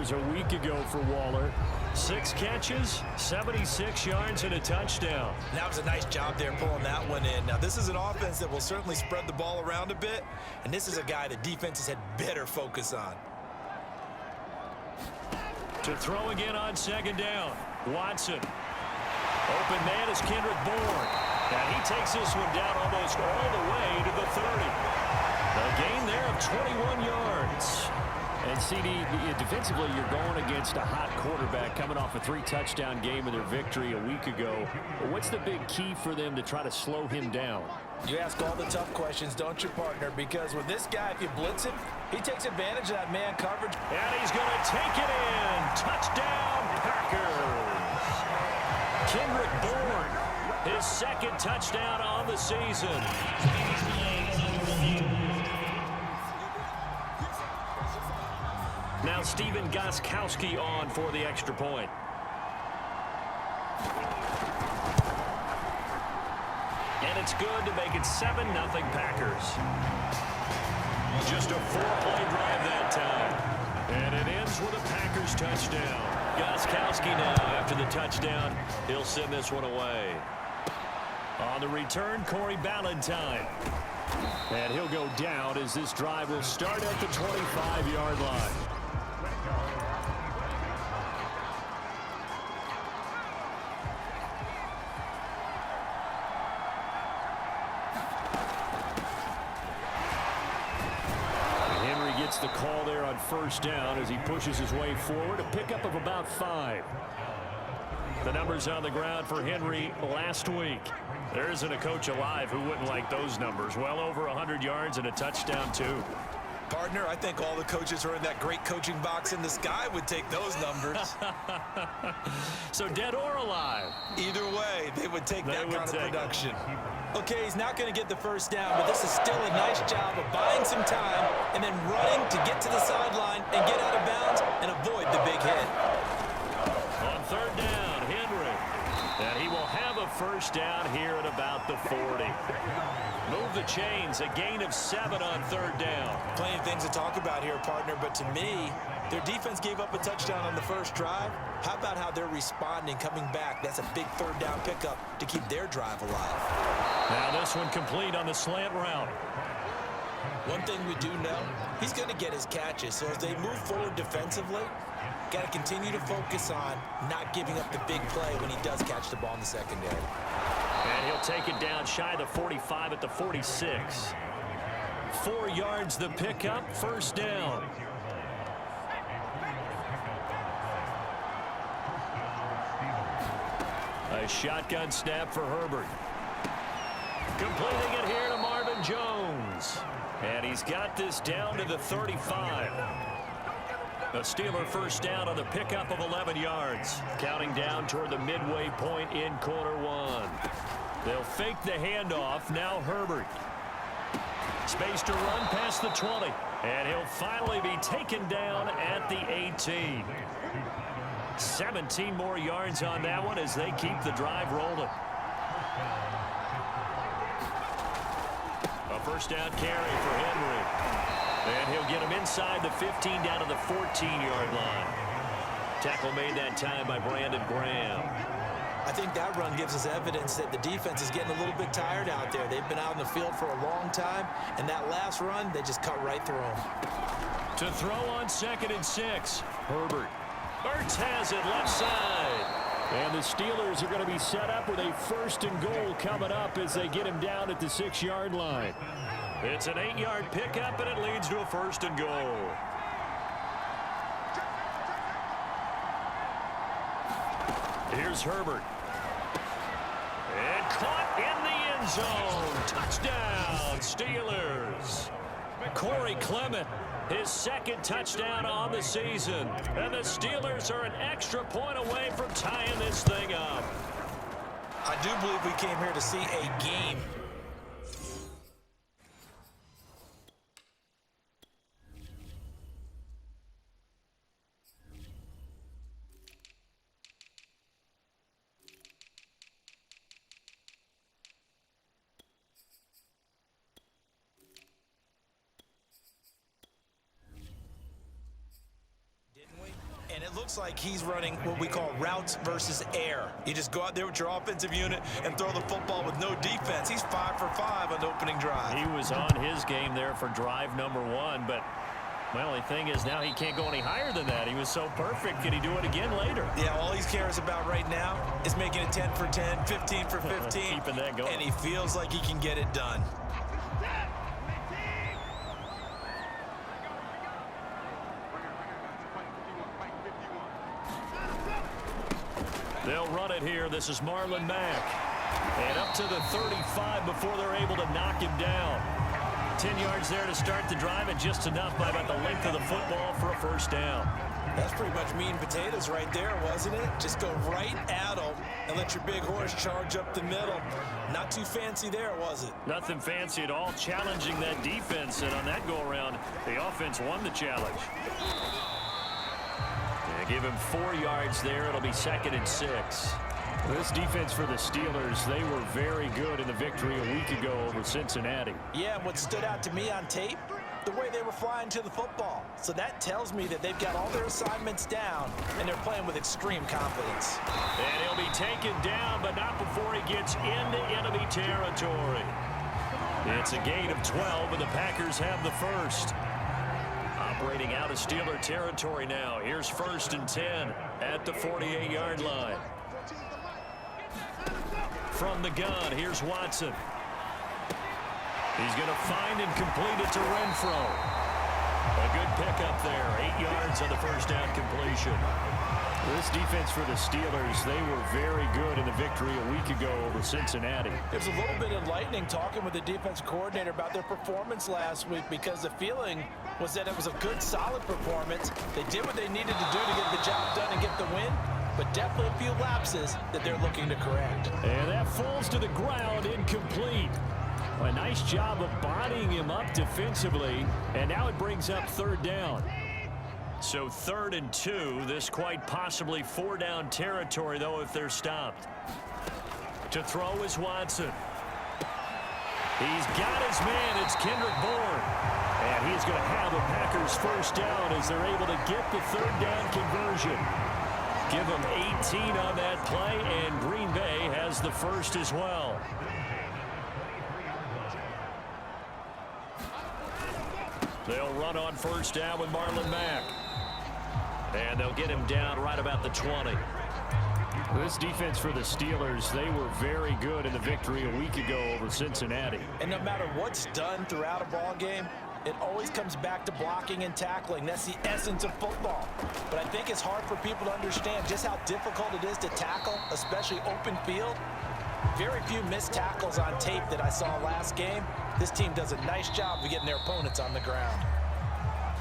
numbers a week ago for Waller. 6 catches, 76 yards, and a touchdown. That was a nice job there pulling that one in. Now, this is an offense that will certainly spread the ball around a bit, and this is a guy that defenses had better focus on. To throw again on second down. Watson. Open man is Kendrick Bourne. And he takes this one down almost all the way to the 30. A gain there of 21 yards. And CD, defensively, you're going against a hot quarterback coming off a 3-touchdown game in their victory a week ago. What's the big key for them to try to slow him down? You ask all the tough questions, don't you, partner? Because with this guy, if you blitz him, he takes advantage of that man coverage. And he's going to take it in. Touchdown, Packers. Kendrick Bourne, his second touchdown on the season. Now Steven Gostkowski on for the extra point. And it's good to make it 7-0 Packers. Just a 4-play drive that time. And it ends with a Packers touchdown. Gostkowski now after the touchdown. He'll send this one away. On the return, Corey Ballantyne. And he'll go down as this drive will start at the 25-yard line. The call there on first down as he pushes his way forward. A pickup of about 5. The numbers on the ground for Henry last week. There isn't a coach alive who wouldn't like those numbers. Well over 100 yards and a touchdown, too. Partner, I think all the coaches who are in that great coaching box in the sky would take those numbers. So dead or alive? Either way, they would take that kind of production. Okay, he's not going to get the first down, but this is still a nice job of buying some time and then running to get to the sideline and get out of bounds and avoid the big hit. On third down, Henry. And he will have a first down here at about the 40. Move the chains, a gain of 7 on third down. Plenty of things to talk about here, partner, but to me, their defense gave up a touchdown on the first drive. How about how they're responding, coming back? That's a big third down pickup to keep their drive alive. Now this one complete on the slant route. One thing we do know, he's going to get his catches. So as they move forward defensively, got to continue to focus on not giving up the big play when he does catch the ball in the secondary. And he'll take it down shy of the 45 at the 46. 4 yards the pickup, first down. A shotgun snap for Herbert. Completing it here to Marvin Jones. And he's got this down to the 35. A Steeler first down on the pickup of 11 yards. Counting down toward the midway point in quarter one. They'll fake the handoff. Now Herbert. Space to run past the 20. And he'll finally be taken down at the 18. 17 more yards on that one as they keep the drive rolling. A first down carry for Henry. And he'll get him inside the 15 down to the 14-yard line. Tackle made that time by Brandon Graham. I think that run gives us evidence that the defense is getting a little bit tired out there. They've been out in the field for a long time, and that last run, they just cut right through them. To throw on 2nd and 6, Herbert. Ertz has it left side. And the Steelers are going to be set up with a 1st and goal coming up as they get him down at the 6-yard line. It's an 8-yard pickup, and it leads to a 1st and goal. Here's Herbert. And caught in the end zone. Touchdown, Steelers. Corey Clement, his 2nd touchdown on the season. And the Steelers are an extra point away from tying this thing up. I do believe we came here to see a game. it looks like he's running what we call routes versus air. You just go out there with your offensive unit and throw the football with no defense. He's 5 for 5 on the opening drive. He was on his game there for drive number 1, but my only thing is now he can't go any higher than that. He was so perfect. Can he do it again later? Yeah, all he cares about right now is making it 10 for 10, 15 for 15. Keeping that going. And he feels like he can get it done. They'll run it here. This is Marlon Mack. And up to the 35 before they're able to knock him down. 10 yards there to start the drive, and just enough by about the length of the football for a first down. That's pretty much meat and potatoes right there, wasn't it? Just go right at them and let your big horse charge up the middle. Not too fancy there, was it? Nothing fancy at all, challenging that defense, and on that go-around, the offense won the challenge. They give him 4 yards there. It'll be 2nd and 6. This defense for the Steelers, they were very good in the victory a week ago over Cincinnati. Yeah, and what stood out to me on tape, the way they were flying to the football. So that tells me that they've got all their assignments down, and they're playing with extreme confidence. And he'll be taken down, but not before he gets into enemy territory. It's a gain of 12, and the Packers have the first. Operating out of Steeler territory now. Here's 1st and 10 at the 48-yard line. From the gun, here's Watson. He's going to find and complete it to Renfro. A good pickup there. 8 yards on the first down completion. This defense for the Steelers, they were very good in the victory a week ago over Cincinnati. It was a little bit enlightening talking with the defense coordinator about their performance last week, because the feeling was that it was a good, solid performance. They did what they needed to do to get the job done and get the win, but definitely a few lapses that they're looking to correct. And that falls to the ground, incomplete. A nice job of bodying him up defensively, and now it brings up 3rd down. So 3rd and 2, this quite possibly 4-down territory, though, if they're stopped. To throw is Watson. He's got his man. It's Kendrick Bourne. And he's going to have a Packers first down as they're able to get the 3rd down conversion. Give them 18 on that play, and Green Bay has the first as well. They'll run on first down with Marlon Mack. And they'll get him down right about the 20. This defense for the Steelers, they were very good in the victory a week ago over Cincinnati. And no matter what's done throughout a ball game, it always comes back to blocking and tackling. That's the essence of football. But I think it's hard for people to understand just how difficult it is to tackle, especially open field. Very few missed tackles on tape that I saw last game. This team does a nice job of getting their opponents on the ground.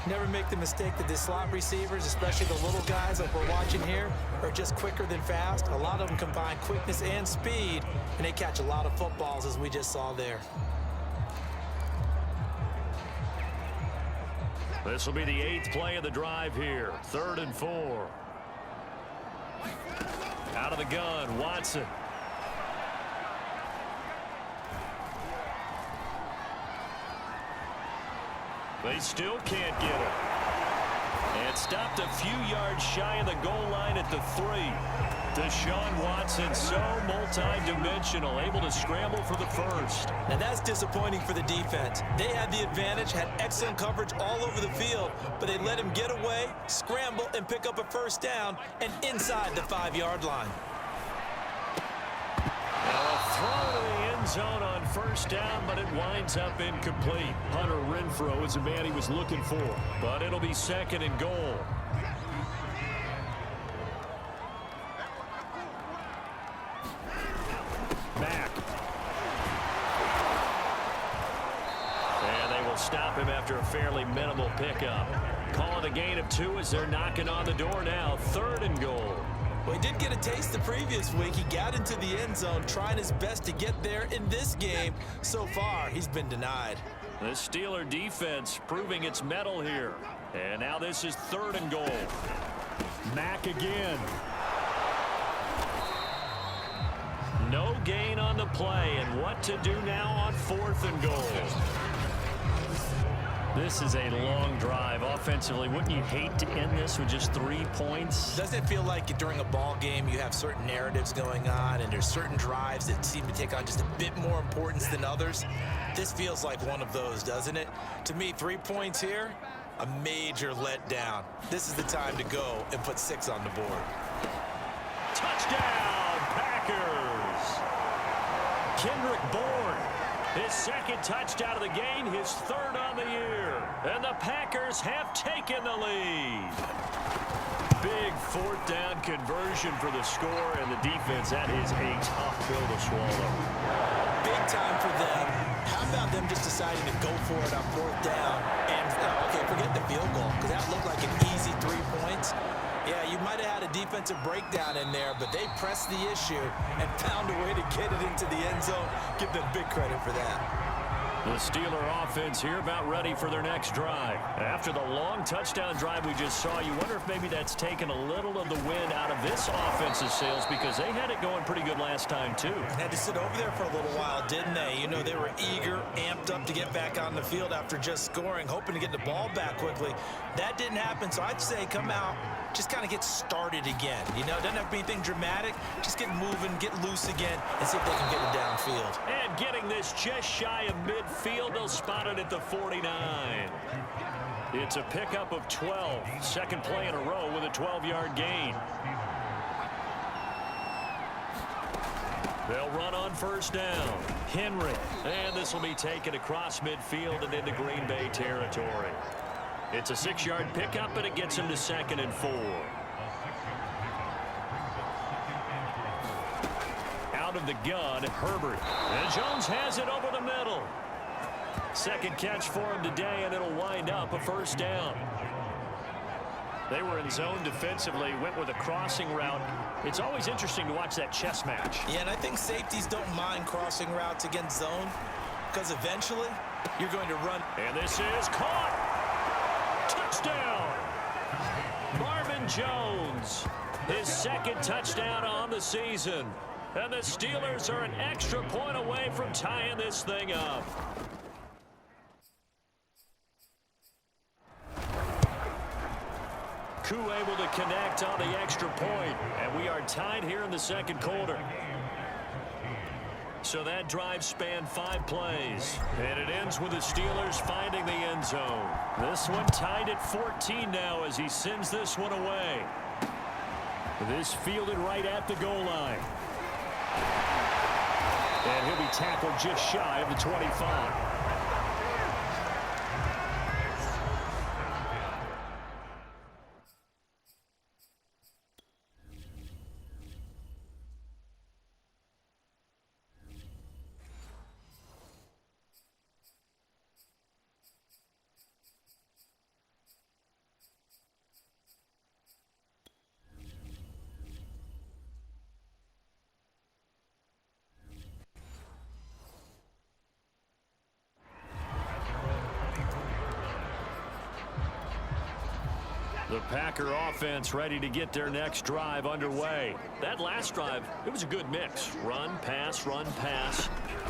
Never make the mistake that the slot receivers, especially the little guys like we're watching here, are just quicker than fast. A lot of them combine quickness and speed, and they catch a lot of footballs, as we just saw there. This will be the 8th play of the drive here. 3rd and 4. Out of the gun, Watson. They still can't get it. And stopped a few yards shy of the goal line at the 3. Deshaun Watson, so multi-dimensional, able to scramble for the first. Now that's disappointing for the defense. They had the advantage, had excellent coverage all over the field, but they let him get away, scramble, and pick up a first down, and inside the 5-yard line. Now a throw to the end zone on first down, but it winds up incomplete. Hunter Renfro is the man he was looking for, but it'll be 2nd and goal. Back. And they will stop him after a fairly minimal pickup. Calling a gain of 2 as they're knocking on the door now. 3rd and goal. Well, he did get a taste the previous week. He got into the end zone, trying his best to get there in this game. So far, he's been denied. The Steeler defense proving its mettle here. And now this is 3rd and goal. Mack again. No gain on the play, and what to do now on 4th and goal. This is a long drive. Offensively, wouldn't you hate to end this with just 3 points? Doesn't it feel like during a ball game you have certain narratives going on and there's certain drives that seem to take on just a bit more importance than others? This feels like one of those, doesn't it? To me, 3 points here, a major letdown. This is the time to go and put 6 on the board. Touchdown, Packers! Kendrick Bourne, his second touchdown of the game, his third on the year. And the Packers have taken the lead. Big fourth down conversion for the score, and the defense, that is a tough pill to swallow. Big time for them. How about them just deciding to go for it on fourth down? And, okay, forget the field goal, because that looked like an easy 3 points. Yeah, you might have had a defensive breakdown in there, but they pressed the issue and found a way to get it into the end zone. Give them big credit for that. The Steeler offense here about ready for their next drive. After the long touchdown drive we just saw, you wonder if maybe that's taken a little of the wind out of this offense's sails, because they had it going pretty good last time too. Had to sit over there for a little while, didn't they? You know, they were eager, amped up to get back on the field after just scoring, hoping to get the ball back quickly. That didn't happen, so I'd say come out, just kind of get started again. You know, it doesn't have to be anything dramatic. Just get moving, get loose again, and see if they can get it downfield. And getting this just shy of midfield, they'll spot it at the 49. It's a pickup of 12. Second play in a row with a 12-yard gain. They'll run on first down. Henry. And this will be taken across midfield and into Green Bay territory. It's a 6-yard pickup, and it gets him to 2nd and 4. Out of the gun, Herbert. And Jones has it over the middle. Second catch for him today, and it'll wind up a first down. They were in zone defensively, went with a crossing route. It's always interesting to watch that chess match. Yeah, and I think safeties don't mind crossing routes against zone, because eventually you're going to run. And this is caught. Touchdown! Marvin Jones, his second touchdown on the season. And the Steelers are an extra point away from tying this thing up. Koo able to connect on the extra point, and we are tied here in the second quarter. So that drive spanned 5 plays, and it ends with the Steelers finding the end zone. This one tied at 14 now as he sends this one away. This fielded right at the goal line. And he'll be tackled just shy of the 25. The Packer offense ready to get their next drive underway. That last drive, it was a good mix. Run, pass,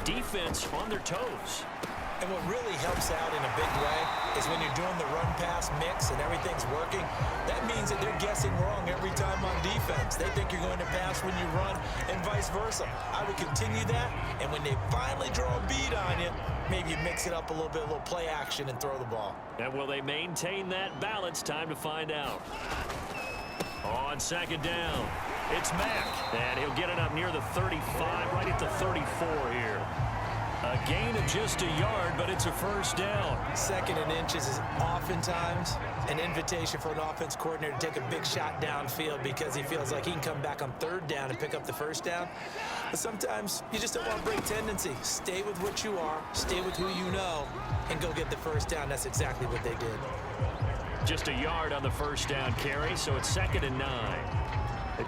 defense on their toes. And what really helps out in a big way is when you're doing the run-pass mix and everything's working, that means that they're guessing wrong every time on defense. They think you're going to pass when you run and vice versa. I would continue that, and when they finally draw a bead on you, maybe you mix it up a little bit, a little play action, and throw the ball. And will they maintain that balance? Time to find out. On second down, it's Mack, and he'll get it up near the 35, right at the 34 here. A gain of just a yard, but it's a first down. 2nd and inches is oftentimes an invitation for an offense coordinator to take a big shot downfield because he feels like he can come back on 3rd down and pick up the first down. But sometimes you just don't want to break tendency. Stay with what you are, stay with who you know, and go get the first down. That's exactly what they did. Just a yard on the first down carry, so it's 2nd and 9.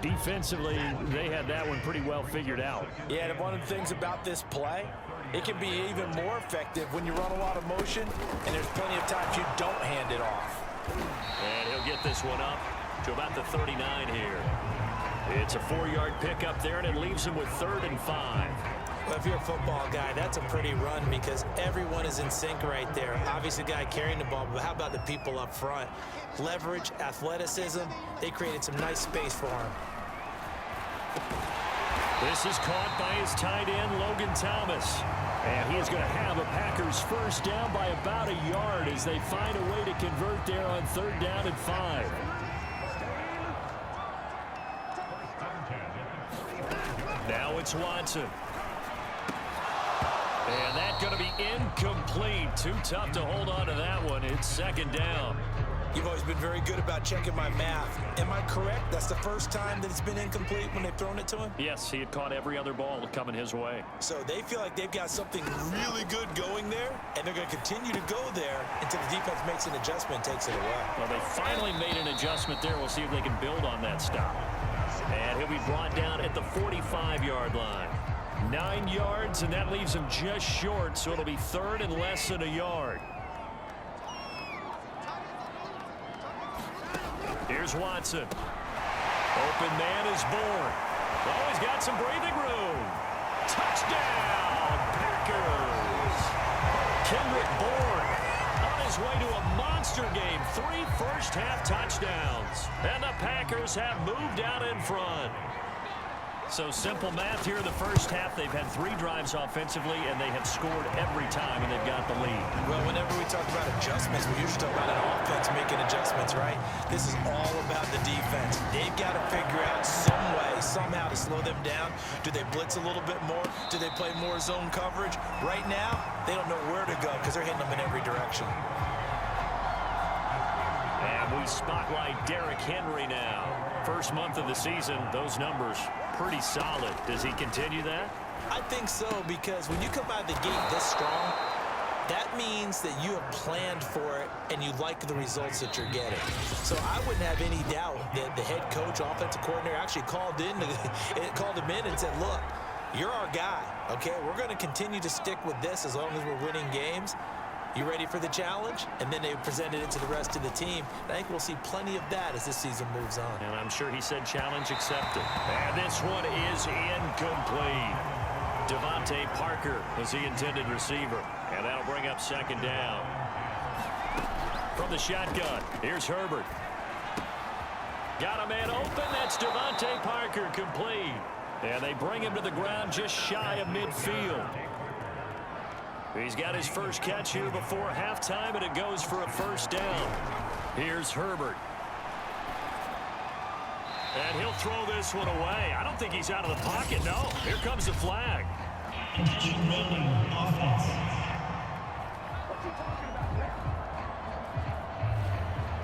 Defensively, they had that one pretty well figured out. Yeah, and one of the things about this play, it can be even more effective when you run a lot of motion, and there's plenty of times you don't hand it off. And he'll get this one up to about the 39 here. It's a 4-yard pickup there, and it leaves him with 3rd and 5. Well, if you're a football guy, that's a pretty run because everyone is in sync right there. Obviously, the guy carrying the ball, but how about the people up front? Leverage, athleticism, they created some nice space for him. This is caught by his tight end, Logan Thomas. And he is going to have a Packers first down by about a yard as they find a way to convert there on 3rd down and 5. Now it's Watson. And that's going to be incomplete. Too tough to hold on to that one. It's 2nd down. You've always been very good about checking my math. Am I correct? That's the first time that it's been incomplete when they've thrown it to him? Yes, he had caught every other ball coming his way. So they feel like they've got something really good going there, and they're going to continue to go there until the defense makes an adjustment and takes it away. Well, they finally made an adjustment there. We'll see if they can build on that stop. And he'll be brought down at the 45-yard line. 9 yards, and that leaves him just short, so it'll be 3rd and less than a yard. Here's Watson. Open man is Bourne. Oh, he's got some breathing room. Touchdown, Packers. Kendrick Bourne on his way to a monster game. 3 first-half touchdowns. And the Packers have moved out in front. So simple math here in the first half. They've had 3 drives offensively, and they have scored every time, and they've got the lead. Well, whenever we talk about adjustments, we usually talk about an offense making adjustments, right? This is all about the defense. They've got to figure out some way, somehow to slow them down. Do they blitz a little bit more? Do they play more zone coverage? Right now, they don't know where to go because they're hitting them in every direction. And we spotlight Derrick Henry now. First month of the season, those numbers pretty solid. Does he continue that? I think so, because when you come out of the gate this strong, that means that you have planned for it and you like the results that you're getting. So I wouldn't have any doubt that the head coach, offensive coordinator actually called him in and said, look, you're our guy, okay? We're going to continue to stick with this as long as we're winning games. You ready for the challenge? And then they presented it to the rest of the team. I think we'll see plenty of that as this season moves on. And I'm sure he said challenge accepted. And this one is incomplete. Devontae Parker was the intended receiver. And that'll bring up 2nd down. From the shotgun, here's Herbert. Got a man open. That's Devontae Parker, complete. And they bring him to the ground just shy of midfield. He's got his first catch here before halftime, and it goes for a first down. Here's Herbert. And he'll throw this one away. I don't think he's out of the pocket. No, here comes the flag.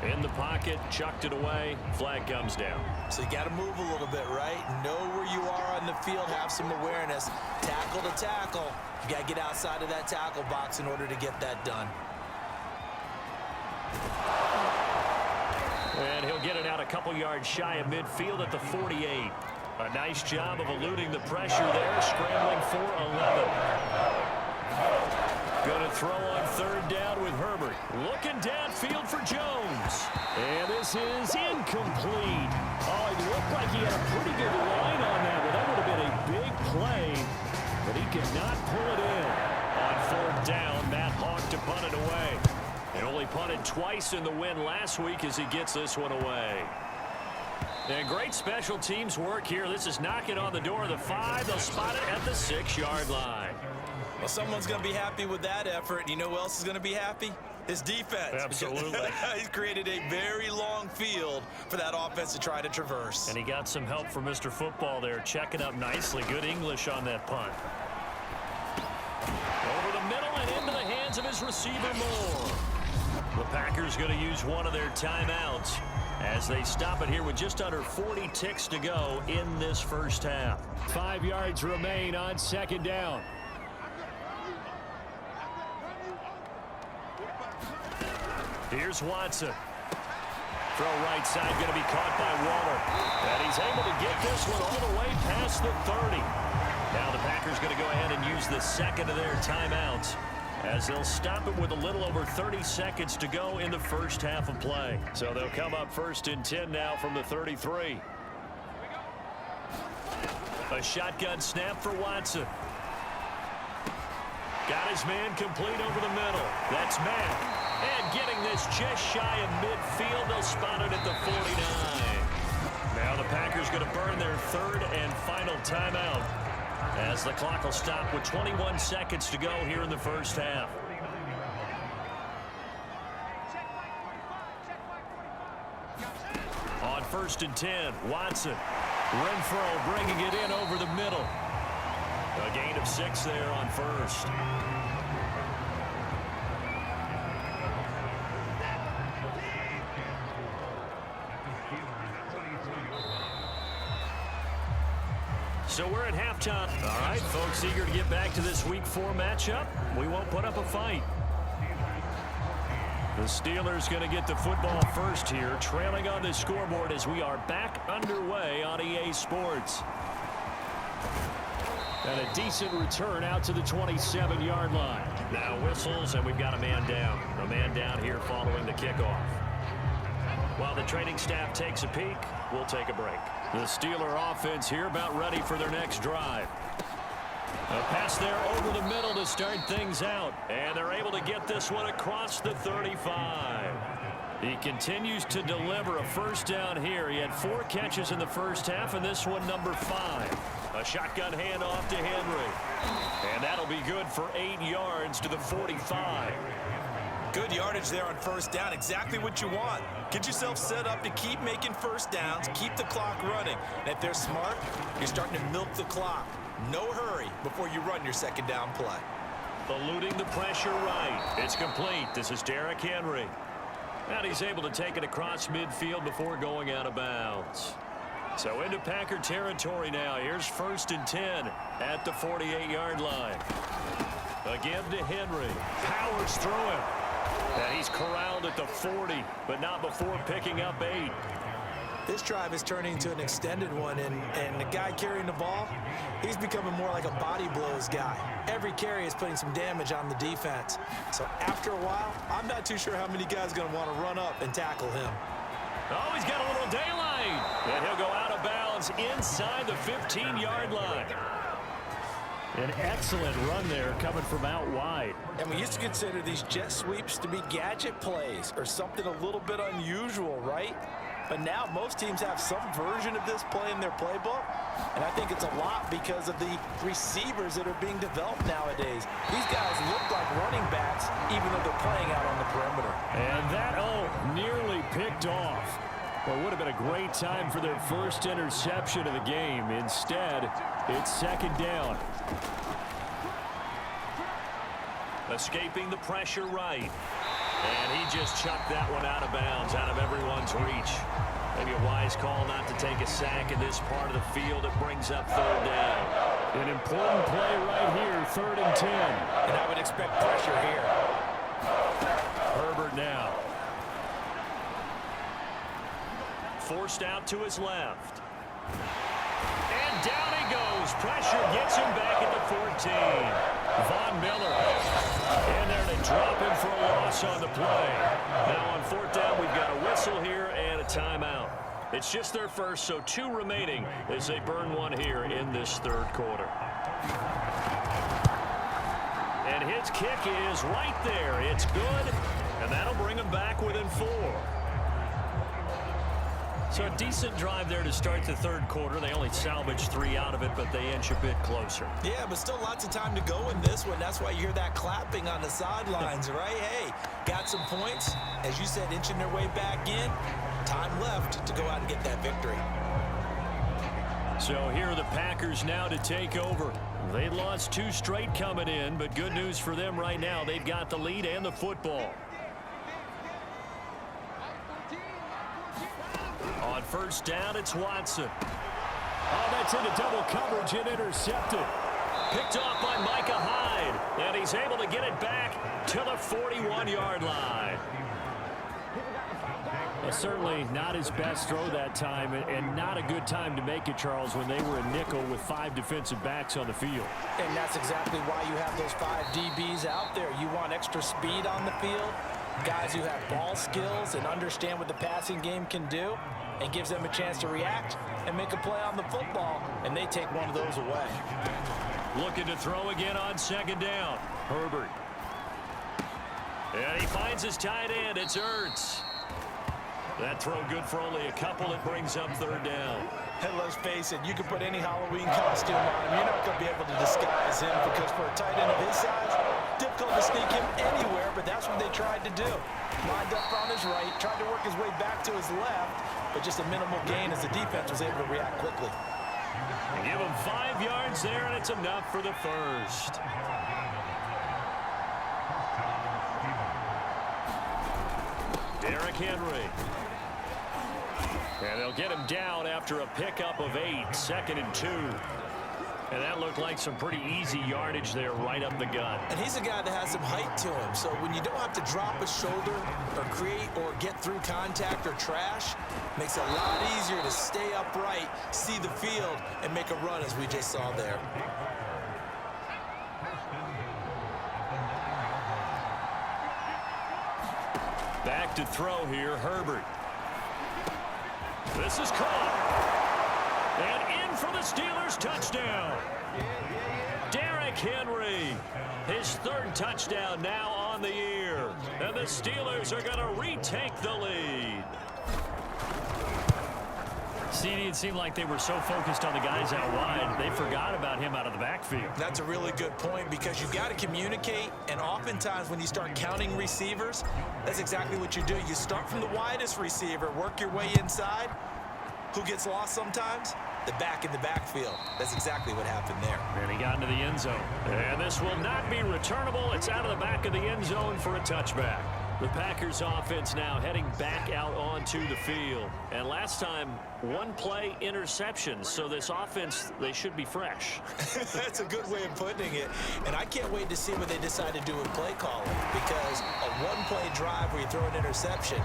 In the pocket, chucked it away, flag comes down. So you got to move a little bit, right? Know where you are on the field, have some awareness. Tackle to tackle. You got to get outside of that tackle box in order to get that done. And he'll get it out a couple yards shy of midfield at the 48. A nice job of eluding the pressure there, scrambling for 11. Going to throw on 3rd down with Herbert. Looking downfield for Jones. And this is incomplete. Oh, it looked like he had a pretty good line on that, but that would have been a big play. But he could not pull it in. On 4th down, Matt Hawk to punt it away. And only punted twice in the win last week as he gets this one away. And great special teams work here. This is knocking on the door of the 5. They'll spot it at the 6-yard line. Well, someone's going to be happy with that effort. You know who else is going to be happy? His defense. Absolutely. He's created a very long field for that offense to try to traverse. And he got some help from Mr. Football there, checking up nicely. Good English on that punt. Over the middle and into the hands of his receiver, Moore. The Packers going to use one of their timeouts as they stop it here with just under 40 ticks to go in this first half. 5 yards remain on 2nd down. Here's Watson. Throw right side, going to be caught by Waller. And he's able to get this one all the way past the 30. Now the Packers going to go ahead and use the second of their timeouts as they'll stop it with a little over 30 seconds to go in the first half of play. So they'll come up 1st and 10 now from the 33. A shotgun snap for Watson. Got his man complete over the middle. That's Matt. And getting this just shy of midfield. They'll spot it at the 49. Now the Packers going to burn their third and final timeout as the clock will stop with 21 seconds to go here in the first half. On 1st and 10, Watson. Renfro bringing it in over the middle. A gain of 6 there on first. So we're at halftime. All right, folks, eager to get back to this Week 4 matchup. We won't put up a fight. The Steelers going to get the football first here, trailing on the scoreboard as we are back underway on EA Sports. And a decent return out to the 27-yard line. Now whistles, and we've got a man down. A man down here following the kickoff. While the training staff takes a peek, we'll take a break. The Steeler offense here about ready for their next drive. A pass there over the middle to start things out. And they're able to get this one across the 35. He continues to deliver a first down here. He had 4 catches in the first half, and this one number 5. A shotgun handoff to Henry. And that'll be good for 8 yards to the 45. Good yardage there on first down. Exactly what you want. Get yourself set up to keep making first downs, keep the clock running. And if they're smart, you're starting to milk the clock. No hurry before you run your second down play. Eluding the pressure right. It's complete. This is Derrick Henry. And he's able to take it across midfield before going out of bounds. So into Packer territory now. Here's 1st and 10 at the 48-yard line. Again to Henry. Powers through him. And he's corralled at the 40, but not before picking up 8. This drive is turning into an extended one, and the guy carrying the ball, he's becoming more like a body blows guy. Every carry is putting some damage on the defense. So after a while, I'm not too sure how many guys are going to want to run up and tackle him. Oh, he's got a little daylight. And he'll go out of bounds inside the 15-yard line. An excellent run there coming from out wide. And we used to consider these jet sweeps to be gadget plays or something a little bit unusual, right? But now most teams have some version of this play in their playbook. And I think it's a lot because of the receivers that are being developed nowadays. These guys look like running backs even though they're playing out on the perimeter. And that, nearly picked off. Well, it would have been a great time for their first interception of the game. Instead, it's second down. Escaping the pressure right. And he just chucked that one out of bounds, out of everyone's reach. Maybe a wise call not to take a sack in this part of the field. It brings up third down. An important play right here, 3rd and 10. And I would expect pressure here. Herbert now. Forced out to his left. And down he goes. Pressure gets him back at the 14. Von Miller. And there to drop him for a loss on the play. Now on 4th down, we've got a whistle here and a timeout. It's just their first, so 2 remaining as they burn one here in this 3rd quarter. And his kick is right there. It's good, and that'll bring him back within 4. So a decent drive there to start the 3rd quarter. They only salvaged 3 out of it, but they inch a bit closer. Yeah, but still lots of time to go in this one. That's why you hear that clapping on the sidelines, right? Hey, got some points. As you said, inching their way back in. Time left to go out and get that victory. So here are the Packers now to take over. They lost 2 straight coming in, but good news for them right now. They've got the lead and the football. On 1st down, it's Watson. Oh, that's into double coverage and intercepted. Picked off by Micah Hyde. And he's able to get it back to the 41-yard line. Well, certainly not his best throw that time, and not a good time to make it, Charles, when they were a nickel with 5 defensive backs on the field. And that's exactly why you have those 5 DBs out there. You want extra speed on the field, guys who have ball skills and understand what the passing game can do. and gives them a chance to react and make a play on the football, and they take one of those away. Looking to throw again on second down. Herbert. And he finds his tight end. It's Ertz. That throw good for only a couple. It brings up third down. Hey, let's face it, you can put any Halloween costume on him. You're not going to be able to disguise him because for a tight end of his size, difficult to sneak him anywhere, but that's what they tried to do. Lined up on his right, tried to work his way back to his left, but just a minimal gain as the defense was able to react quickly. Give him 5 yards there, and it's enough for the first. Derrick Henry. And they'll get him down after a pickup of 8, 2nd and 2. And that looked like some pretty easy yardage there right up the gut. And he's a guy that has some height to him, so when you don't have to drop a shoulder or create or get through contact or trash, makes it a lot easier to stay upright, see the field, and make a run as we just saw there. Back to throw here, Herbert. This is caught. And in for the Steelers, touchdown. Derrick Henry, his 3rd touchdown now on the year. And the Steelers are going to retake the lead. CD, it seemed like they were so focused on the guys out wide, they forgot about him out of the backfield. That's a really good point because you've got to communicate, and oftentimes when you start counting receivers, that's exactly what you do. You start from the widest receiver, work your way inside. Who gets lost sometimes? The back in the backfield. That's exactly what happened there. And he got into the end zone. And this will not be returnable. It's out of the back of the end zone for a touchback. The Packers offense now heading back out onto the field. And last time, 1 play interception. So this offense, they should be fresh. That's a good way of putting it. And I can't wait to see what they decide to do with play calling. Because a 1-play drive where you throw an interception,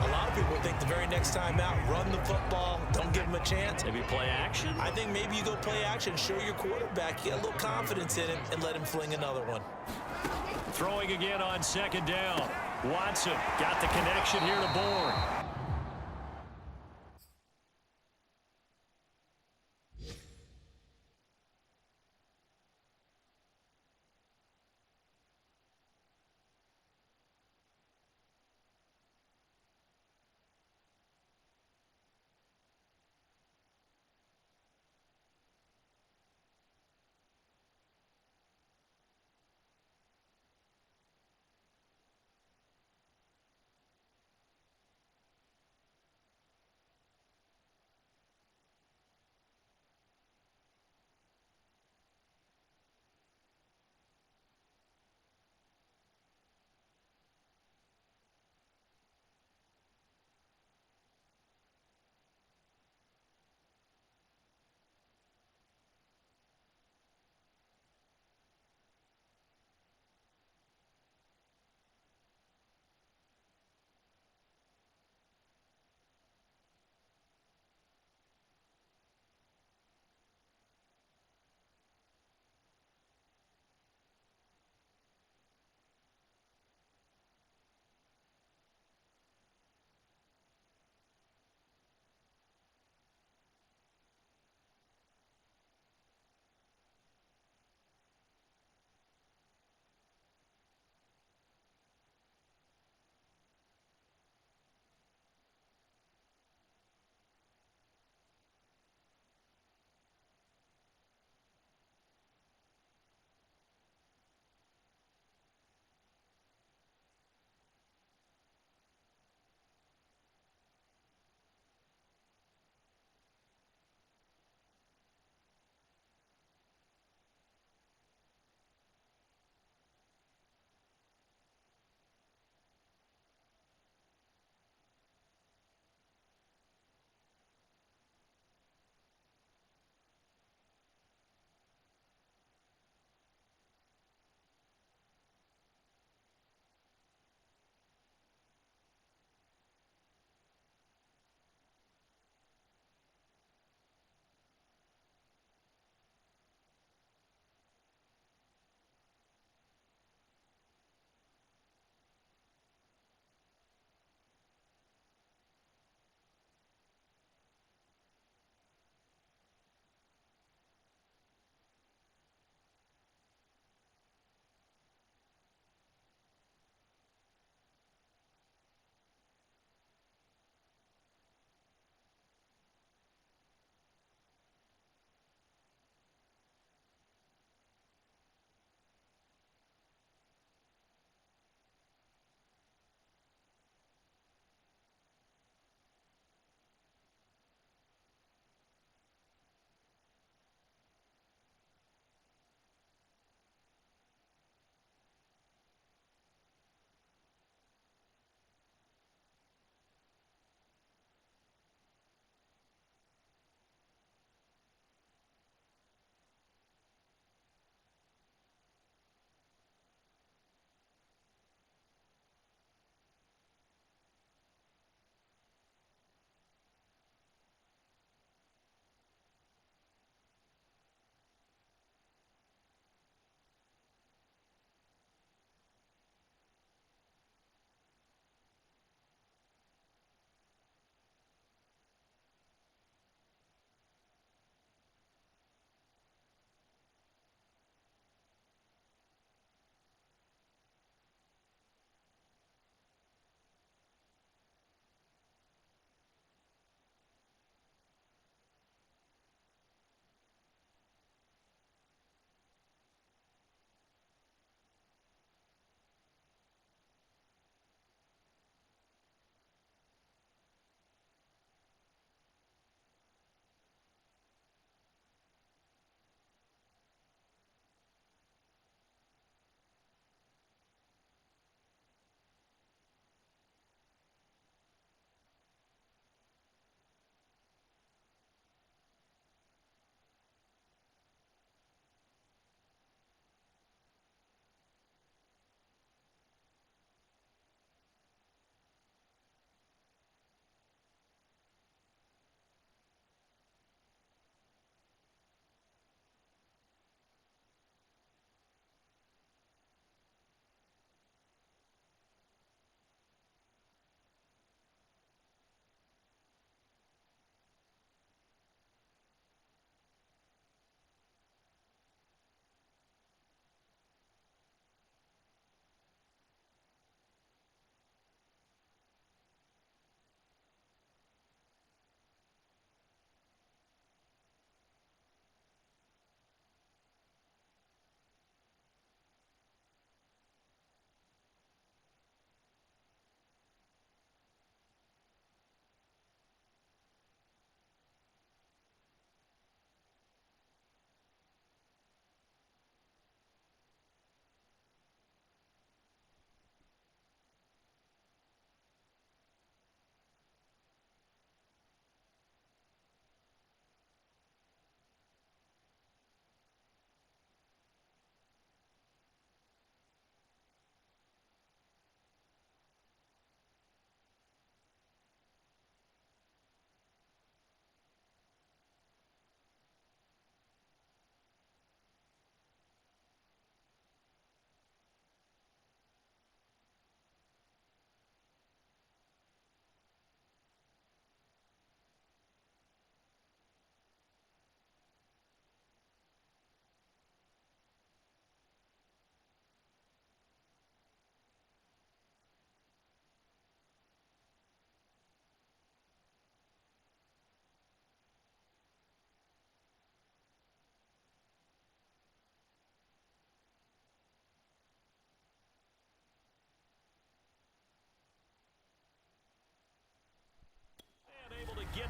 a lot of people think the very next time out, run the football, don't give him a chance. Maybe play action? I think maybe you go play action, show your quarterback, you get a little confidence in him, and let him fling another one. Throwing again on second down. Watson got the connection here to Bourne.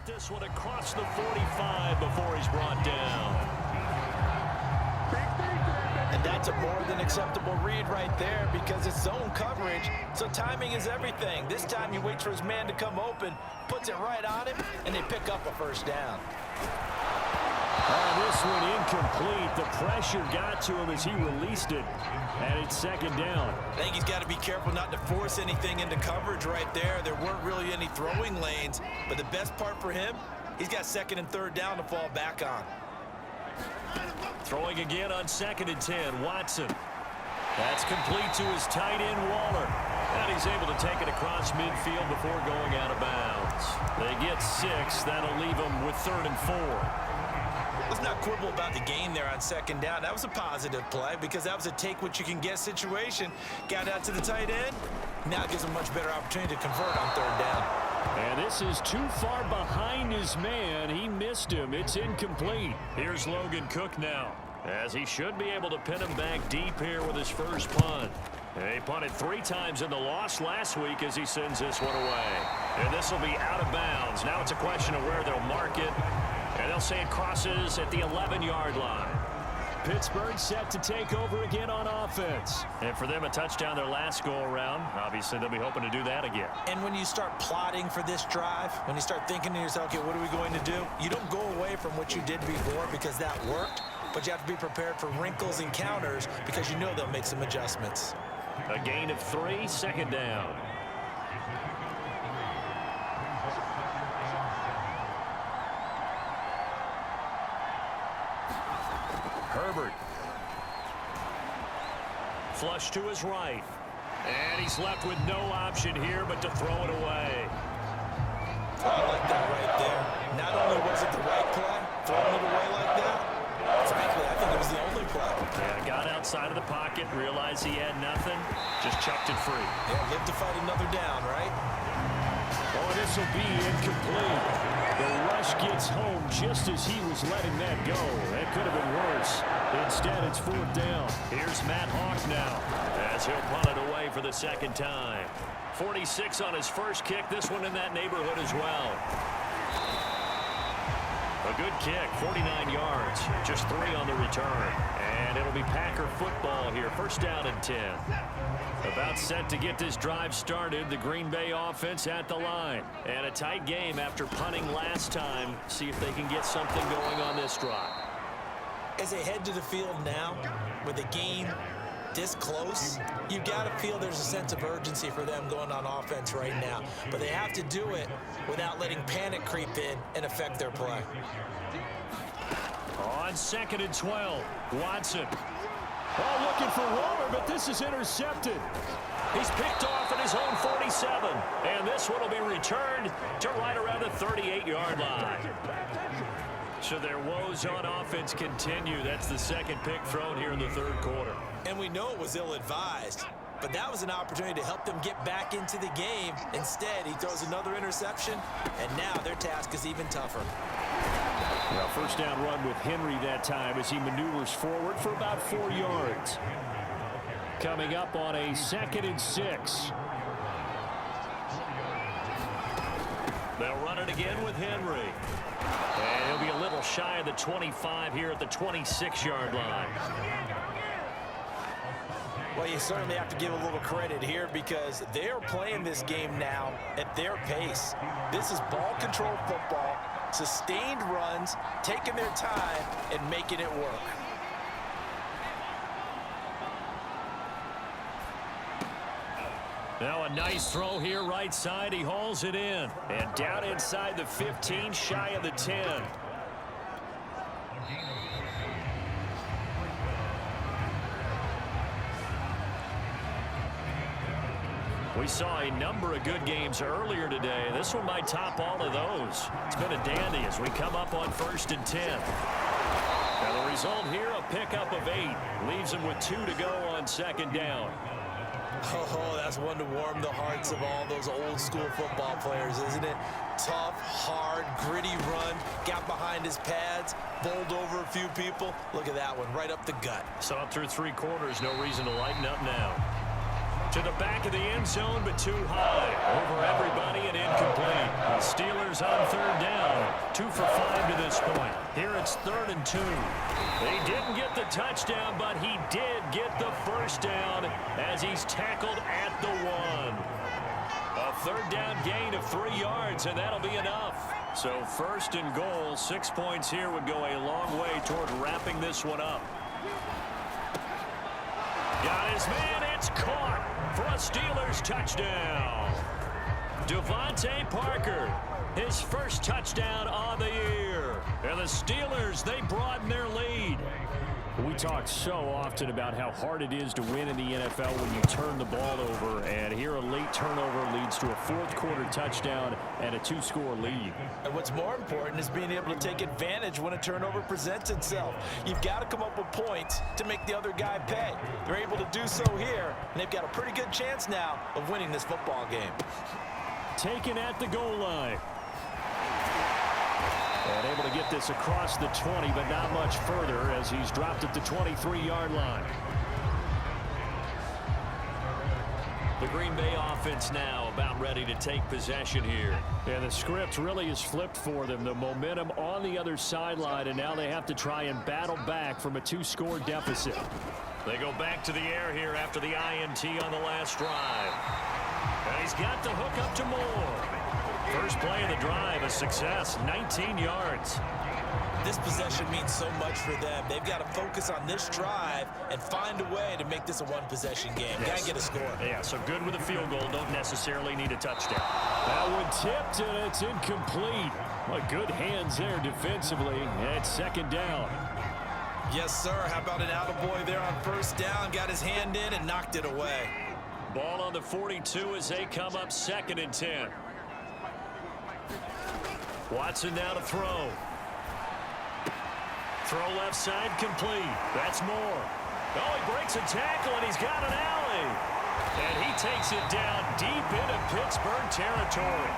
this one across the 45 before he's brought down. And that's a more than acceptable read right there because it's zone coverage, so timing is everything. This time he waits for his man to come open, puts it right on him, and they pick up a first down. This one incomplete. The pressure got to him as he released it, and it's second down. I think he's got to be careful not to force anything into coverage right there. There weren't really any throwing lanes, but the best part for him, he's got second and third down to fall back on. Throwing again on 2nd and 10, Watson. That's complete to his tight end, Waller. And he's able to take it across midfield before going out of bounds. They get 6. That'll leave them with 3rd and 4. Let's not quibble about the gain there on 2nd down. That was a positive play because that was a take-what-you-can-get situation. Got out to the tight end. Now it gives him a much better opportunity to convert on 3rd down. And this is too far behind his man. He missed him. It's incomplete. Here's Logan Cook now, as he should be able to pin him back deep here with his first punt. He punted 3 times in the loss last week as he sends this one away. And this will be out of bounds. Now it's a question of where they'll mark it. And they'll say it crosses at the 11-yard line. Pittsburgh set to take over again on offense. And for them, a touchdown their last go-around. Obviously, they'll be hoping to do that again. And when you start plotting for this drive, when you start thinking to yourself, okay, what are we going to do? You don't go away from what you did before because that worked, but you have to be prepared for wrinkles and counters because you know they'll make some adjustments. A gain of 3, 2nd down. Herbert. Flush to his right. And he's left with no option here but to throw it away. I like that right there. Not only was it the right play, throwing it away like that, frankly, I think it was the only play. Yeah, got outside of the pocket, realized he had nothing, just chucked it free. Yeah, live to fight another down, right? Oh, this will be incomplete. The rush gets home just as he was letting that go. That could have been worse. Instead, it's 4th down. Here's Matt Hawk now, as he'll punt it away for the 2nd time. 46 on his first kick. This one in that neighborhood as well. A good kick, 49 yards, just 3 on the return. And it'll be Packer football here, 1st down and 10. About set to get this drive started. The Green Bay offense at the line. And a tight game after punting last time. See if they can get something going on this drive. As they head to the field now, with a game this close, you've got to feel there's a sense of urgency for them going on offense right now. But they have to do it without letting panic creep in and affect their play. On 2nd and 12, Watson. Oh, looking for Waller, but this is intercepted. He's picked off at his own 47. And this one will be returned to right around the 38-yard line. So their woes on offense continue. That's the 2nd pick thrown here in the 3rd quarter. And we know it was ill-advised, but that was an opportunity to help them get back into the game. Instead, he throws another interception, and now their task is even tougher. Well, 1st down run with Henry that time as he maneuvers forward for about 4 yards. Coming up on a 2nd and 6. They'll run it again with Henry. And he'll be a little shy of the 25 here at the 26-yard line. Well, you certainly have to give a little credit here because they're playing this game now at their pace. This is ball control football, sustained runs, taking their time, and making it work. Now a nice throw here right side. He hauls it in. And down inside the 15, shy of the 10. We saw a number of good games earlier today. This one might top all of those. It's been a dandy as we come up on 1st and 10. Now the result here, a pickup of 8. Leaves them with 2 to go on 2nd down. Oh, that's one to warm the hearts of all those old school football players, isn't it? Tough, hard, gritty run, got behind his pads, bowled over a few people. Look at that one, right up the gut. So up through 3 quarters, no reason to lighten up now. To the back of the end zone, but too high. Over everybody and incomplete. The Steelers on third down. 2 for 5 to this point. Here it's 3rd and 2. He didn't get the touchdown, but he did get the first down as he's tackled at the 1. A 3rd down gain of 3 yards, and that'll be enough. So 1st and goal, 6 points here would go a long way toward wrapping this one up. Got his man, it's caught for a Steelers touchdown. Devontae Parker, his first touchdown on the year. And the Steelers, they broaden their lead. We talk so often about how hard it is to win in the NFL when you turn the ball over, and here a late turnover leads to a 4th quarter touchdown and a 2-score lead. And what's more important is being able to take advantage when a turnover presents itself. You've got to come up with points to make the other guy pay. They're able to do so here, and they've got a pretty good chance now of winning this football game. Taken at the goal line. And able to get this across the 20, but not much further as he's dropped at the 23-yard line. The Green Bay offense now about ready to take possession here. And the script really is flipped for them. The momentum on the other sideline, and now they have to try and battle back from a 2-score deficit. They go back to the air here after the INT on the last drive. And he's got the hook up to Moore. First play of the drive, a success, 19 yards. This possession means so much for them. They've got to focus on this drive and find a way to make this a one-possession game. Yes. Got to get a score. Yeah, so good with a field goal. Don't necessarily need a touchdown. That one tipped, and it's incomplete. Well, good hands there defensively. And it's 2nd down. Yes, sir. How about an attaboy there on 1st down? Got his hand in and knocked it away. Ball on the 42 as they come up 2nd and 10. Watson now to throw. Throw left side complete. That's Moore. Oh, he breaks a tackle, and he's got an alley. And he takes it down deep into Pittsburgh territory.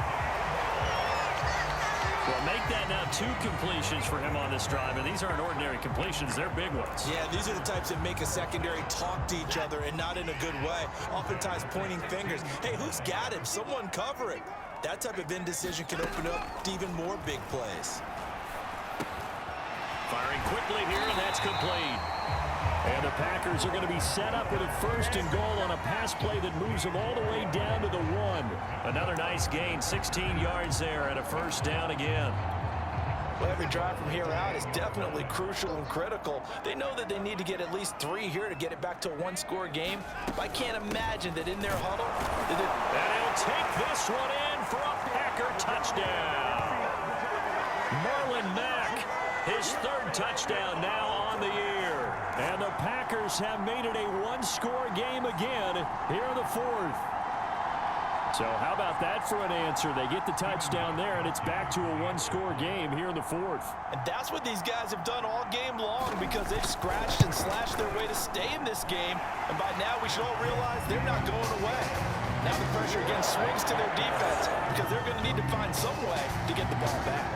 Well, make that now 2 completions for him on this drive, and these aren't ordinary completions. They're big ones. Yeah, these are the types that make a secondary talk to each other and not in a good way. Oftentimes pointing fingers. Hey, who's got him? Someone cover it. That type of indecision can open up to even more big plays. Firing quickly here, and that's complete. And the Packers are going to be set up with a 1st and goal on a pass play that moves them all the way down to the 1. Another nice gain, 16 yards there, and a 1st down again. Well, every drive from here out is definitely crucial and critical. They know that they need to get at least 3 here to get it back to a 1-score game. I can't imagine that in their huddle. And he'll take this one in for a Packer touchdown. Marlon Mack, his 3rd touchdown now on the year. And the Packers have made it a 1-score game again here in the 4th. So how about that for an answer? They get the touchdown there, and it's back to a 1-score game here in the 4th. And that's what these guys have done all game long because they've scratched and slashed their way to stay in this game. And by now, we should all realize they're not going away. Now the pressure again swings to their defense because they're going to need to find some way to get the ball back.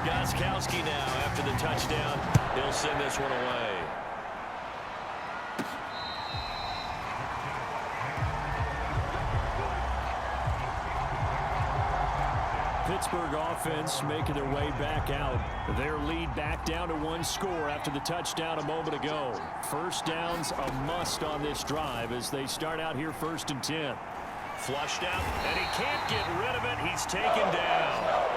Gostkowski now after the touchdown. He'll send this one away. Pittsburgh offense making their way back out. Their lead back down to 1 score after the touchdown a moment ago. 1st down's a must on this drive as they start out here 1st and 10. Flushed out, and he can't get rid of it. He's taken down.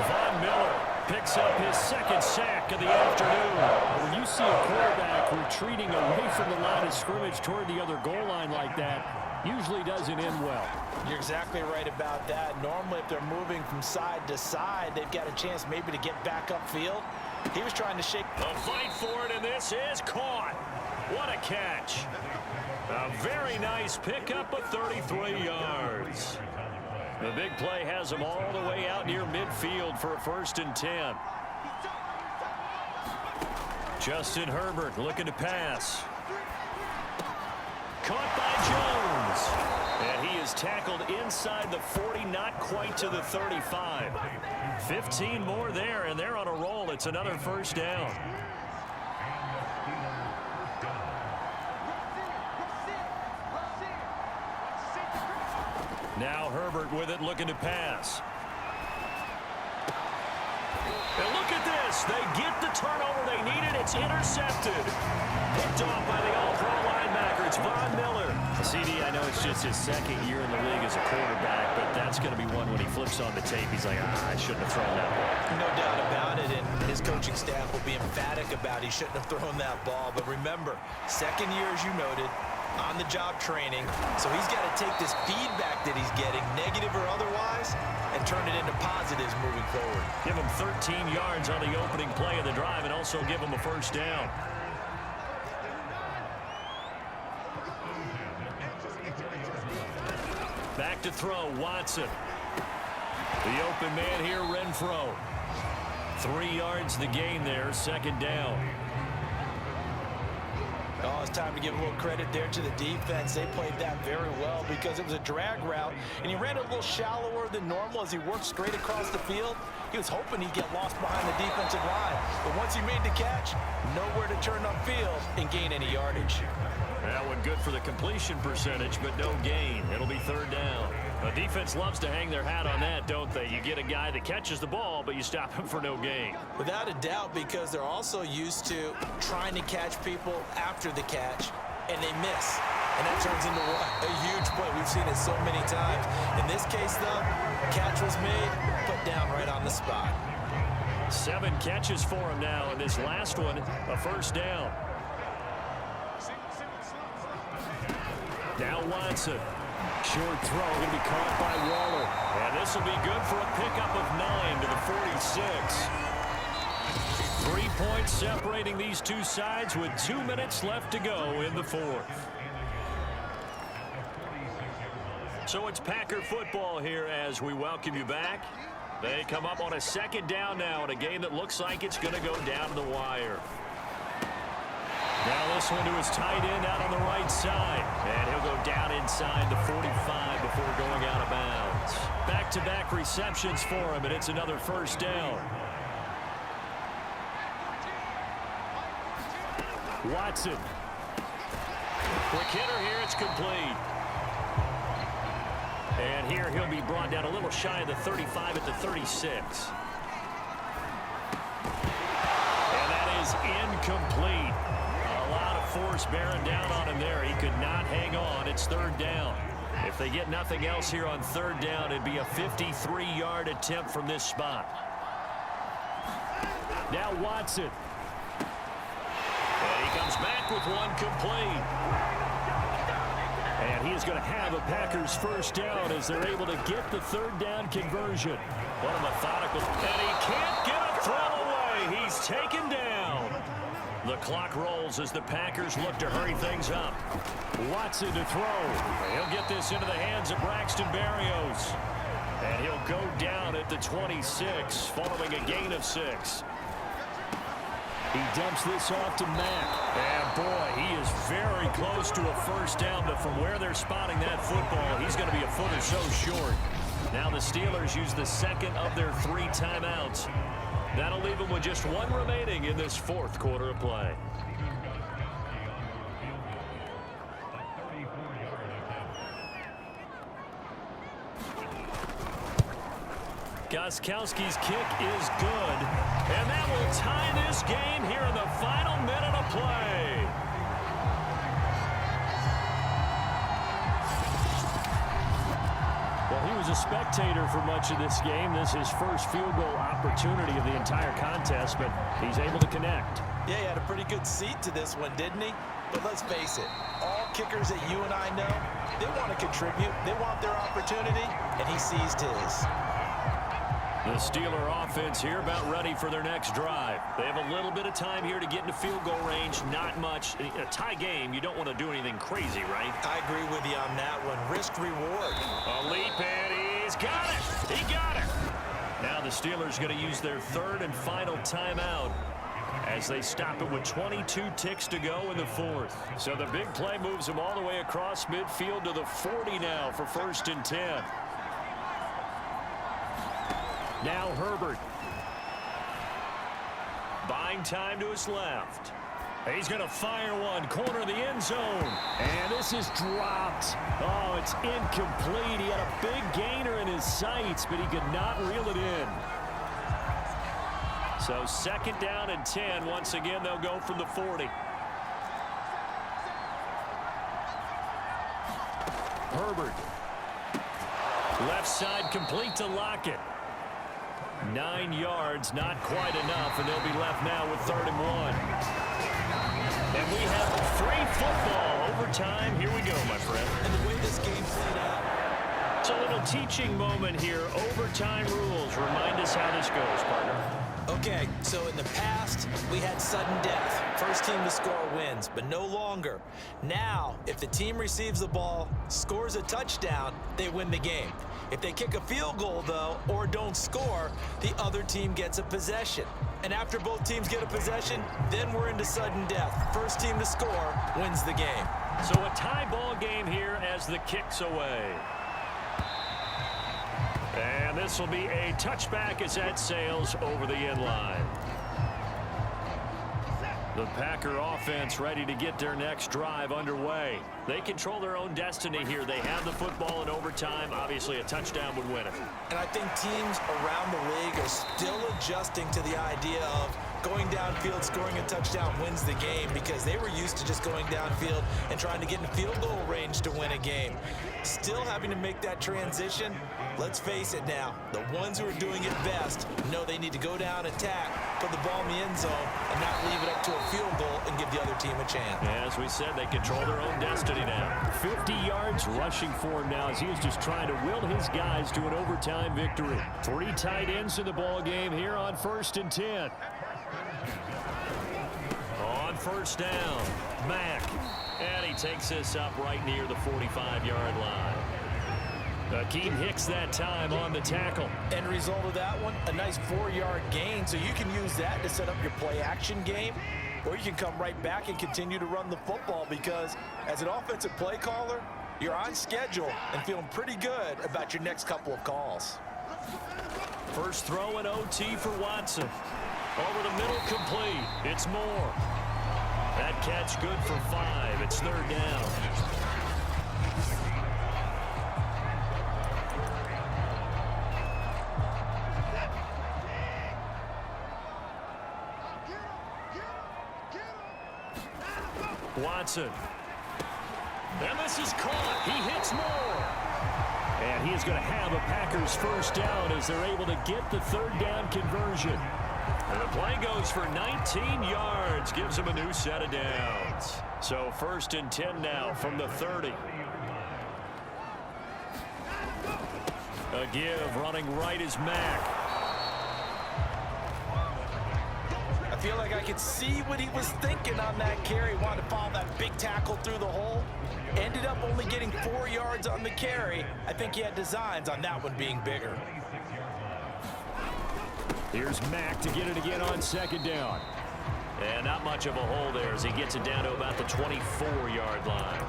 Von Miller picks up his 2nd sack of the afternoon. When you see a quarterback retreating away from the line of scrimmage toward the other goal line like that, usually doesn't end well. You're exactly right about that. Normally, if they're moving from side to side, they've got a chance maybe to get back upfield. He was trying to shake. A fight for it, and this is caught. What a catch. A very nice pickup of 33 yards. The big play has them all the way out near midfield for a 1st and 10. Justin Herbert looking to pass. Caught by Jones. And he is tackled inside the 40, not quite to the 35. 15 more there, and they're on a roll. It's another first down. Now Herbert with it, looking to pass. And look at this. They get the turnover they needed. It's intercepted. Picked off by the all-pro linebacker. It's Von Miller. CD, I know it's just his second year in the league as a quarterback, but that's going to be one when he flips on the tape. He's like, I shouldn't have thrown that ball. No doubt about it, and his coaching staff will be emphatic about he shouldn't have thrown that ball. But remember, second year, as you noted, on-the-job training. So he's got to take this feedback that he's getting, negative or otherwise, and turn it into positives moving forward. Give him 13 yards on the opening play of the drive and also give him a first down. Back to throw, Watson. The open man here, Renfro. 3 yards the gain there, second down. Oh, it's time to give a little credit there to the defense. They played that very well because it was a drag route, and he ran a little shallower than normal as he worked straight across the field. He was hoping he'd get lost behind the defensive line. But once he made the catch, nowhere to turn upfield and gain any yardage. That one good for the completion percentage, but no gain. It'll be third down. The defense loves to hang their hat on that, don't they? You get a guy that catches the ball, but you stop him for no gain. Without a doubt, because they're also used to trying to catch people after the catch, and they miss. And that turns into what? A huge play. We've seen it so many times. In this case, though, catch was made, put down right on the spot. 7 catches for him now, and this last one, a first down. Now Watson. Short throw, going to be caught by Waller. And this will be good for a pickup of 9 to the 46. 3 points separating these two sides with 2 minutes left to go in the fourth. So it's Packer football here as we welcome you back. They come up on a second down now in a game that looks like it's going to go down to the wire. Now this one to his tight end out on the right side. And he'll go down inside the 45 before going out of bounds. Back-to-back receptions for him, and it's another first down. Watson. Quick hitter here, it's complete. And here he'll be brought down a little shy of the 35 at the 36. And that is incomplete. Force bearing down on him there. He could not hang on. It's third down. If they get nothing else here on third down, it'd be a 53-yard attempt from this spot. Now Watson. And he comes back with one complete. And he is going to have a Packers first down as they're able to get the third down conversion. What a methodical. And he can't get a throw away. He's taken down. The clock rolls as the Packers look to hurry things up. Watson to throw. He'll get this into the hands of Braxton Berrios. And he'll go down at the 26 following a gain of 6. He dumps this off to Mack. And boy, he is very close to a first down, but from where they're spotting that football, he's going to be a foot or so short. Now the Steelers use the second of their 3 timeouts. That'll leave them with just 1 remaining in this fourth quarter of play. Gostkowski's kick is good, and that will tie this game here in the final minute of play. Well, he was a spectator for much of this game. This is his first field goal opportunity of the entire contest, but he's able to connect. Yeah, he had a pretty good seat to this one, didn't he? But let's face it, all kickers that you and I know, they want to contribute. They want their opportunity, and he seized his. The Steeler offense here about ready for their next drive. They have a little bit of time here to get into field goal range. Not much. In a tie game, you don't want to do anything crazy, right? I agree with you on that one. Risk reward. A leap, and he's got it. He got it. Now the Steelers going to use their third and final timeout as they stop it with 22 ticks to go in the fourth. So the big play moves them all the way across midfield to the 40 now for 1st and 10. Now Herbert. Buying time to his left. He's going to fire one, corner of the end zone. And this is dropped. Oh, it's incomplete. He had a big gainer in his sights, but he could not reel it in. So 2nd down and 10. Once again, they'll go from the 40. Herbert. Left side complete to Lockett. 9 yards, not quite enough, and they'll be left now with 3rd and 1. And we have free football. Overtime. Here we go, my friend. And the way this game played out. It's a little teaching moment here. Overtime rules. Remind us how this goes, partner. Okay, so in the past, we had sudden death. First team to score wins, but no longer. Now, if the team receives the ball, scores a touchdown, they win the game. If they kick a field goal, though, or don't score, the other team gets a possession. And after both teams get a possession, then we're into sudden death. First team to score wins the game. So a tie ball game here as the kick's away. And this will be a touchback as that sails over the end line. The Packer offense ready to get their next drive underway. They control their own destiny here. They have the football in overtime. Obviously, a touchdown would win it. And I think teams around the league are still adjusting to the idea of going downfield, scoring a touchdown wins the game, because they were used to just going downfield and trying to get in field goal range to win a game. Still having to make that transition. Let's face it now, the ones who are doing it best know they need to go down, attack, put the ball in the end zone, and not leave it up to a field goal and give the other team a chance. As we said, they control their own destiny now. 50 yards rushing for him now as he was just trying to will his guys to an overtime victory. 3 tight ends in the ball game here on 1st and 10. On 1st down, Mack. And he takes this up right near the 45-yard line. Akeem Hicks that time on the tackle. End result of that one, a nice 4-yard gain. So you can use that to set up your play-action game, or you can come right back and continue to run the football, because as an offensive play caller, you're on schedule and feeling pretty good about your next couple of calls. First throw in OT for Watson. Over the middle, complete. It's Moore. That catch good for 5. It's 3rd down. Watson. And this is caught. He hits Moore. And he is going to have a Packers first down as they're able to get the 3rd down conversion. And the play goes for 19 yards. Gives him a new set of downs. So 1st and 10 now from the 30. A give running right is Mack. I feel like I could see what he was thinking on that carry. Wanted to follow that big tackle through the hole. Ended up only getting 4 yards on the carry. I think he had designs on that one being bigger. Here's Mack to get it again on 2nd down. And not much of a hole there as he gets it down to about the 24-yard line.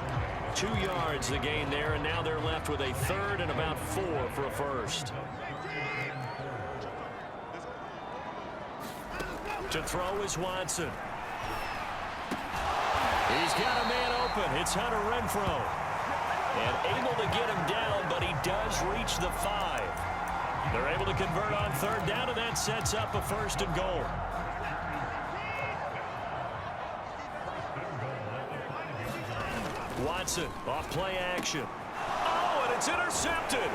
2 yards the gain there, and now they're left with a 3rd and about 4 for a first. To throw is Watson. He's got a man open. It's Hunter Renfrow. And able to get him down, but he does reach the 5. They're able to convert on 3rd down, and that sets up a 1st and goal. Watson off play action. Oh, and it's intercepted.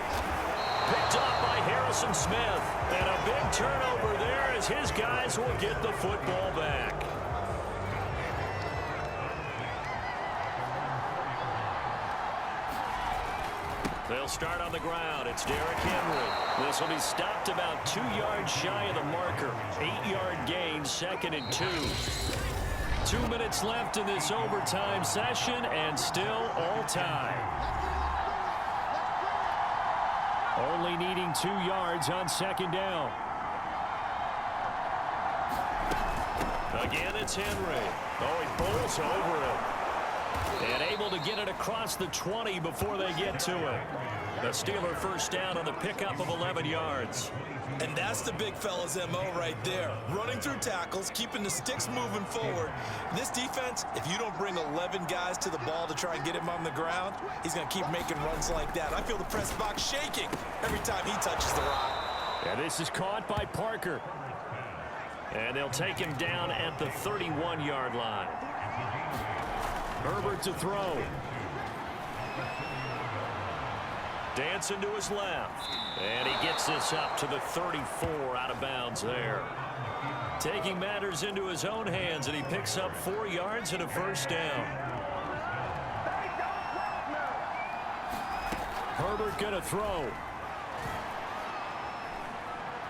Picked off by Harrison Smith. And a big turnover there as his guys will get the football back. They'll start on the ground. It's Derrick Henry. This will be stopped about 2 yards shy of the marker. 8-yard gain, 2nd and 2. 2 minutes left in this overtime session, and still all time. Only needing 2 yards on 2nd down. Again, it's Henry. Oh, he bowls over it. And able to get it across the 20 before they get to it. The Steeler first down on the pickup of 11 yards. And that's the big fella's MO right there. Running through tackles, keeping the sticks moving forward. This defense, if you don't bring 11 guys to the ball to try and get him on the ground, he's going to keep making runs like that. I feel the press box shaking every time he touches the rock. And this is caught by Parker. And they'll take him down at the 31-yard line. Herbert to throw. Dancing to his left. And he gets this up to the 34 out of bounds there. Taking matters into his own hands, and he picks up 4 yards and a first down. Herbert going to throw.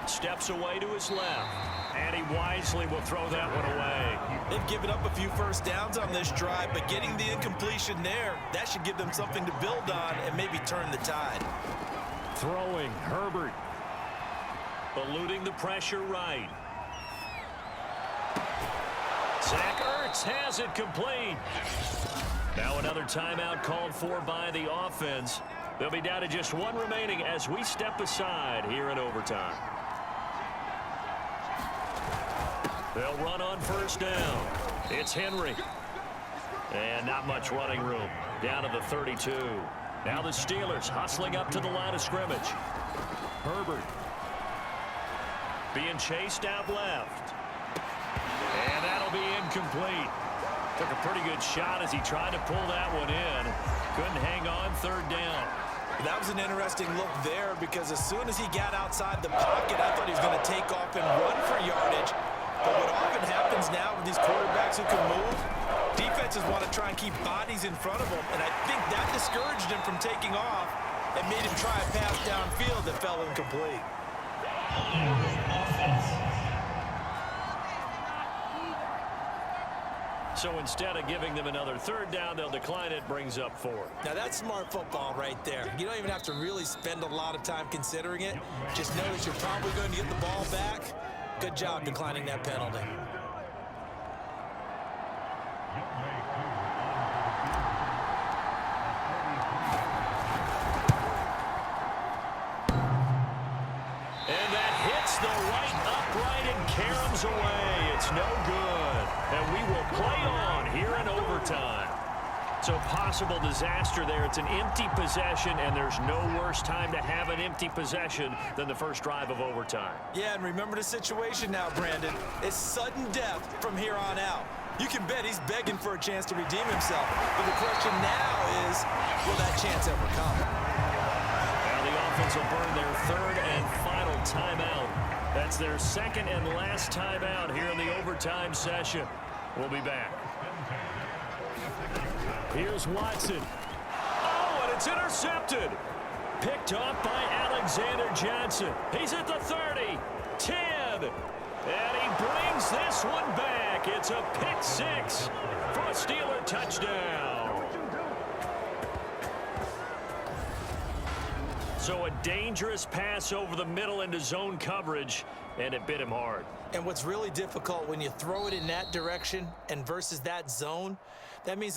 Steps away to his left. And he wisely will throw that one away. They've given up a few first downs on this drive, but getting the incompletion there, that should give them something to build on and maybe turn the tide. Throwing, Herbert. Eluding the pressure right. Zach Ertz has it complete. Now another timeout called for by the offense. They'll be down to just one remaining as we step aside here in overtime. They'll run on first down. It's Henry. And not much running room. Down to the 32. Now the Steelers hustling up to the line of scrimmage. Herbert. Being chased out left. And that'll be incomplete. Took a pretty good shot as he tried to pull that one in. Couldn't hang on, third down. That was an interesting look there because as soon as he got outside the pocket, I thought he was going to take off and run for yardage. But what often happens now with these quarterbacks who can move, defenses want to try and keep bodies in front of them, and I think that discouraged him from taking off and made him try a pass downfield that fell incomplete. So instead of giving them another third down, they'll decline it, brings up 4. Now that's smart football right there. You don't even have to really spend a lot of time considering it. Just know that you're probably going to get the ball back. Good job declining that penalty. And that hits the right upright and caroms away. It's no good. And we will play on here in overtime. So possible disaster there. It's an empty possession, and there's no worse time to have an empty possession than the first drive of overtime. Yeah, and remember the situation now, Brandon. It's sudden death from here on out. You can bet he's begging for a chance to redeem himself. But the question now is, will that chance ever come? Now the offense will burn their third and final timeout. That's their second and last timeout here in the overtime session. We'll be back. Here's Watson. Oh, and it's intercepted. Picked off by Alexander Johnson. He's at the 30, 10, and he brings this one back. It's a pick 6 for a Steeler touchdown. So a dangerous pass over the middle into zone coverage, and it bit him hard. And what's really difficult when you throw it in that direction and versus that zone, that means